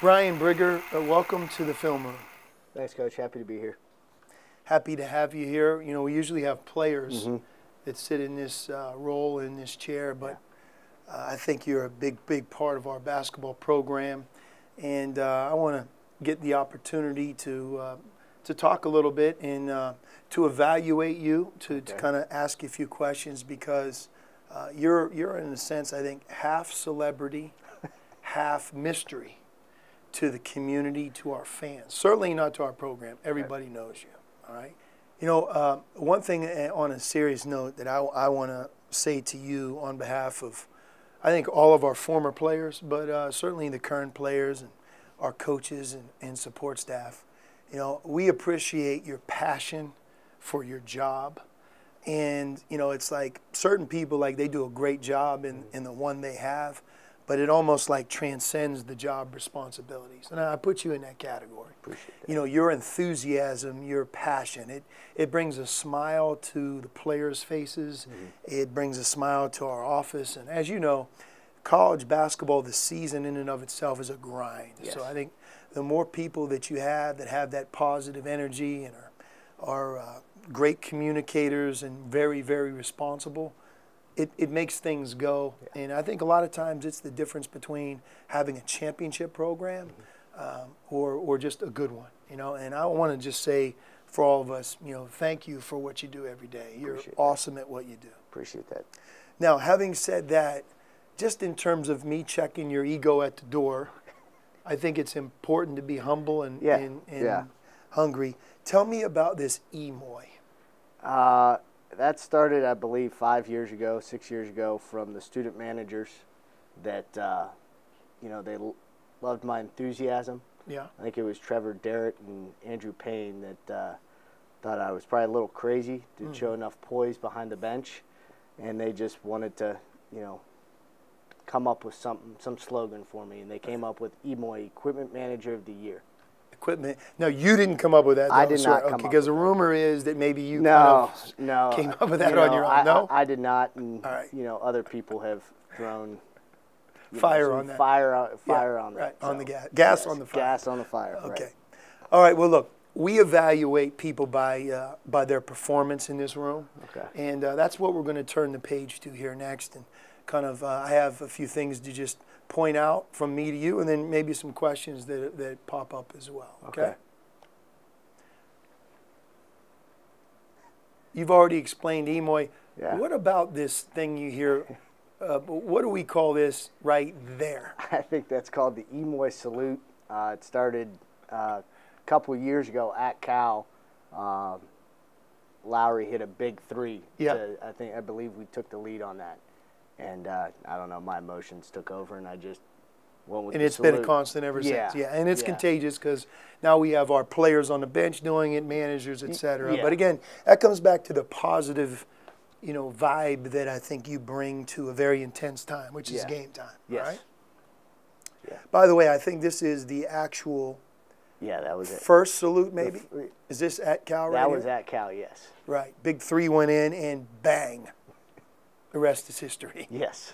Brian Brigger, welcome to the film room. Thanks, Coach. Happy to be here. Happy to have you here. You know, we usually have players that sit in this role, in this chair, but I think you're a big part of our basketball program. And I want to get the opportunity to talk a little bit and to evaluate you, to kind of ask you a few questions, because you're in a sense, I think, half celebrity, half mystery to the community, to our fans. Certainly not to our program. Everybody knows you, all right? You know, one thing on a serious note that I want to say to you on behalf of, I think, all of our former players, but certainly the current players and our coaches and support staff, you know, we appreciate your passion for your job. And, you know, it's like certain people, like, they do a great job in the one they have, but it almost like transcends the job responsibilities. And I put you in that category. Appreciate that. You know, your enthusiasm, your passion, it brings a smile to the players' faces. It brings a smile to our office. And as you know, college basketball, the season in and of itself is a grind. Yes. So I think the more people that you have that have that positive energy and are great communicators and very responsible, it makes things go. And I think a lot of times it's the difference between having a championship program or just a good one, you know. And I want to just say for all of us, you know, thank you for what you do every day. You're awesome at what you do. Appreciate that. Now, having said that, just in terms of me checking your ego at the door, I think it's important to be humble and hungry. Tell me about this EMOI. That started, I believe, 6 years ago, from the student managers that, you know, they loved my enthusiasm. Yeah. I think it was Trevor Derritt and Andrew Payne that thought I was probably a little crazy, didn't show enough poise behind the bench, and they just wanted to, you know, come up with some slogan for me, and they came up with EMOI, Equipment Manager of the Year. Equipment. No, you didn't come up with that. I did not come up because the rumor is that maybe you came up with that on your own. No, I did not, and you know, other people have thrown fire on that. Fire on that. Right. On the gas on the fire. Gas on the fire. Okay. Right. All right. Well, look, we evaluate people by their performance in this room. Okay. And that's what we're going to turn the page to here next, and kind of I have a few things to just point out from me to you, and then maybe some questions that pop up as well. Okay? You've already explained EMOI. Yeah. What about this thing you hear? What do we call this right there? I think that's called the EMOI salute. It started a couple of years ago at Cal. Lowry hit a big three. Yeah. I believe we took the lead on that. And I don't know, my emotions took over, and I just went with the salute. And it's been a constant ever since. Yeah, and it's contagious because now we have our players on the bench doing it, managers, et cetera. But again, that comes back to the positive, you know, vibe that I think you bring to a very intense time, which is game time. Yes. Right? Yeah. By the way, I think this is the actual that was it. First salute, maybe? Is this at Cal right That here? was at Cal, yes. Right. Big three went in, and bang. The rest is history. Yes.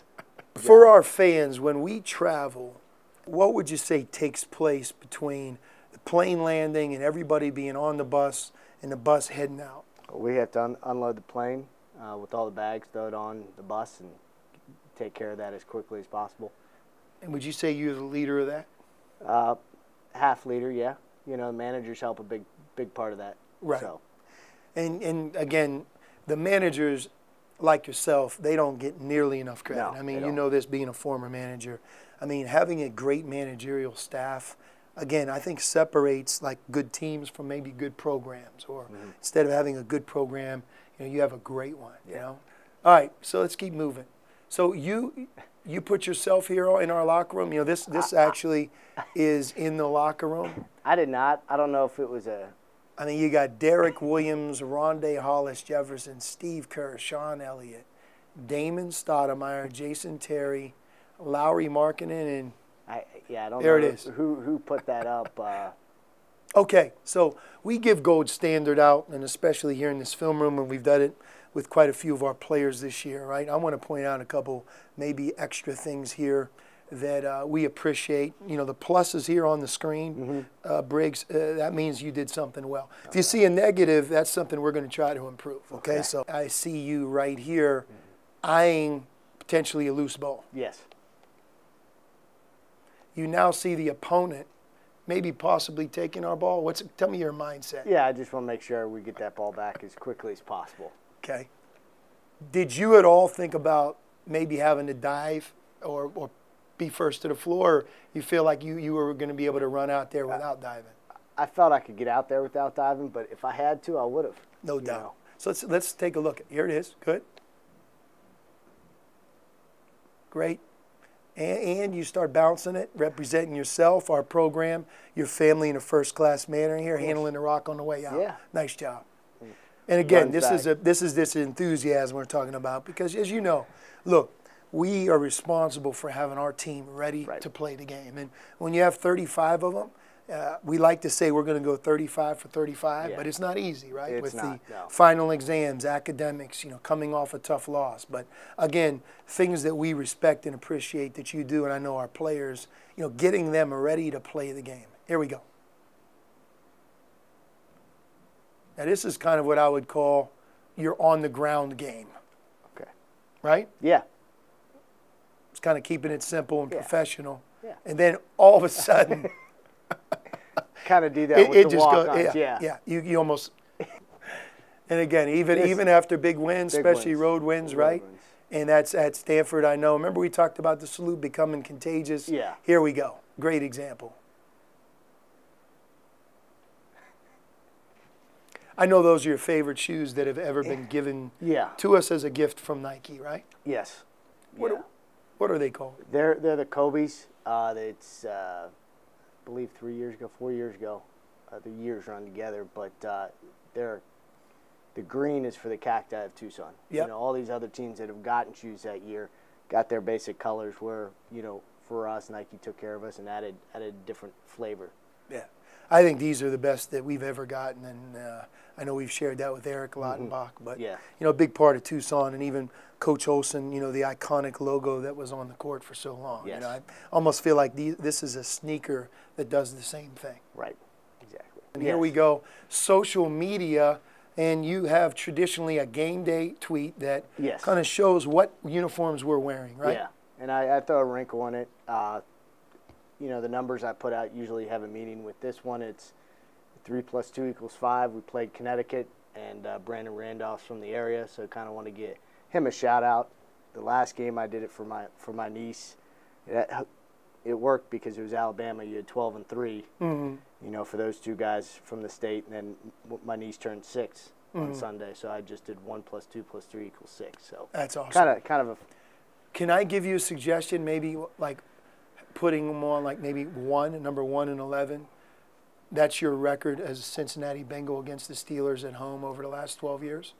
For our fans, when we travel, what would you say takes place between the plane landing and everybody being on the bus and the bus heading out? We have to unload the plane with all the bags, throw it on the bus, and take care of that as quickly as possible. And would you say you're the leader of that? Half leader, yeah. You know, the managers help a big part of that. Right. So. And again, the managers, like yourself, they don't get nearly enough credit. No, I mean, you know this being a former manager. I mean, having a great managerial staff, again, I think separates like good teams from maybe good programs. Or instead of having a good program, you know, you have a great one. You know. All right, so let's keep moving. So you put yourself here in our locker room. You know, this actually is in the locker room. I did not. I don't know if it was a. I mean, you got Derek Williams, Rondé Hollis Jefferson, Steve Kerr, Sean Elliott, Damon Stoudemire, Jason Terry, Lowry Markkinen, and I don't there know it is. Who put that up. Okay, so we give gold standard out, and especially here in this film room, and we've done it with quite a few of our players this year, right? I want to point out a couple maybe extra things here that we appreciate. You know, the pluses here on the screen, Briggs, that means you did something well. Okay. If you see a negative, that's something we're going to try to improve, okay? So I see you right here eyeing potentially a loose ball. Yes. You now see the opponent maybe possibly taking our ball. Tell me your mindset. Yeah, I just want to make sure we get that ball back as quickly as possible. Okay. Did you at all think about maybe having to dive or be first to the floor, or you feel like you were going to be able to run out there without diving? I felt I could get out there without diving, but if I had to, I would have. No doubt. So let's take a look. Here it is. Good. Great. And you start bouncing it, representing yourself, our program, your family in a first-class manner here, handling the rock on the way out. Yeah. Nice job. And again, this is this enthusiasm we're talking about, because as you know, look, we are responsible for having our team ready to play the game. And when you have 35 of them, we like to say we're going to go 35 for 35, but it's not easy, right? It's With not, the final exams, academics, you know, coming off a tough loss. But again, things that we respect and appreciate that you do, and I know our players, you know, getting them ready to play the game. Here we go. Now this is kind of what I would call your on-the-ground game. Okay. Right? Yeah. It's kind of keeping it simple and professional. Yeah. And then all of a sudden... kind of do that with the walk-ons. Yeah. You almost... And again, even after big wins, especially road wins, right? And that's at Stanford, I know. Remember we talked about the salute becoming contagious? Yeah. Here we go. Great example. I know those are your favorite shoes that have ever been given to us as a gift from Nike, right? Yes. What are they called? They're the Kobe's. It's I believe 4 years ago. The years run together, but the green is for the Cacti of Tucson. Yep. You know, all these other teams that have gotten shoes that year got their basic colors, where, you know, for us, Nike took care of us and added a different flavor. Yeah. I think these are the best that we've ever gotten, and I know we've shared that with Eric Lautenbach. But, you know, a big part of Tucson, and even Coach Olson, you know, the iconic logo that was on the court for so long. Yes. You know, I almost feel like this is a sneaker that does the same thing. Right, exactly. And here we go, social media, and you have traditionally a game day tweet that kind of shows what uniforms we're wearing, right? Yeah, and I throw a wrinkle on it. You know, the numbers I put out usually have a meaning. With this one, it's 3 + 2 = 5. We played Connecticut, and Brandon Randolph's from the area, so kind of want to get him a shout out. The last game I did it for my niece. It worked because it was Alabama. You had 12 and 3. You know, for those two guys from the state, and then my niece turned 6 on Sunday, so I just did 1 + 2 + 3 = 6. So that's awesome. Kind of a. Can I give you a suggestion? Maybe like putting them on like maybe number 1 and 11. That's your record as a Cincinnati Bengal against the Steelers at home over the last 12 years?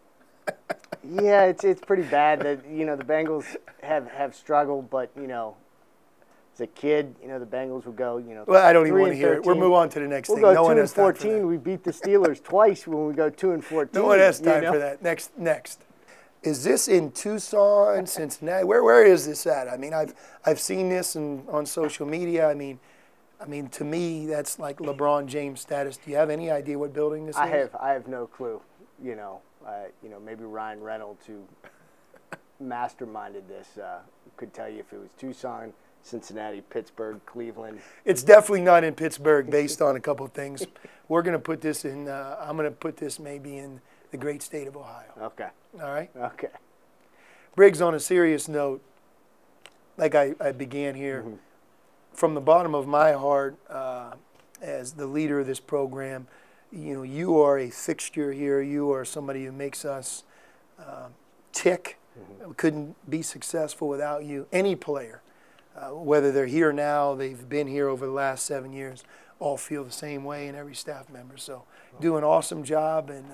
Yeah, it's pretty bad that, you know, the Bengals have struggled, but, you know, as a kid, you know, the Bengals would go, you know. Well, I don't even want to hear it. We'll move on to the next thing. We'll no go one 2 has and time for 14. that. We beat the Steelers twice when we go 2 and 14. No one has time for that. Next. Is this in Tucson, Cincinnati? Where is this at? I mean, I've seen this on social media. I mean, to me, that's like LeBron James status. Do you have any idea what building this is? I have no clue. You know, maybe Ryan Reynolds, who masterminded this, could tell you if it was Tucson, Cincinnati, Pittsburgh, Cleveland. It's definitely not in Pittsburgh, based on a couple of things. We're going to put this in. I'm going to put this maybe in the great state of Ohio. Okay. All right? Okay. Briggs, on a serious note, like I began here, from the bottom of my heart, as the leader of this program, you know, you are a fixture here. You are somebody who makes us tick. We couldn't be successful without you. Any player, whether they're here now, they've been here over the last 7 years, all feel the same way, and every staff member. So do an awesome job, and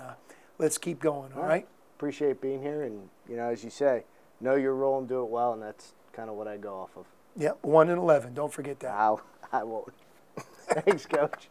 let's keep going, all right? Appreciate being here, and, you know, as you say, know your role and do it well, and that's kind of what I go off of. Yep, 1 and 11. Don't forget that. I won't. Thanks, Coach.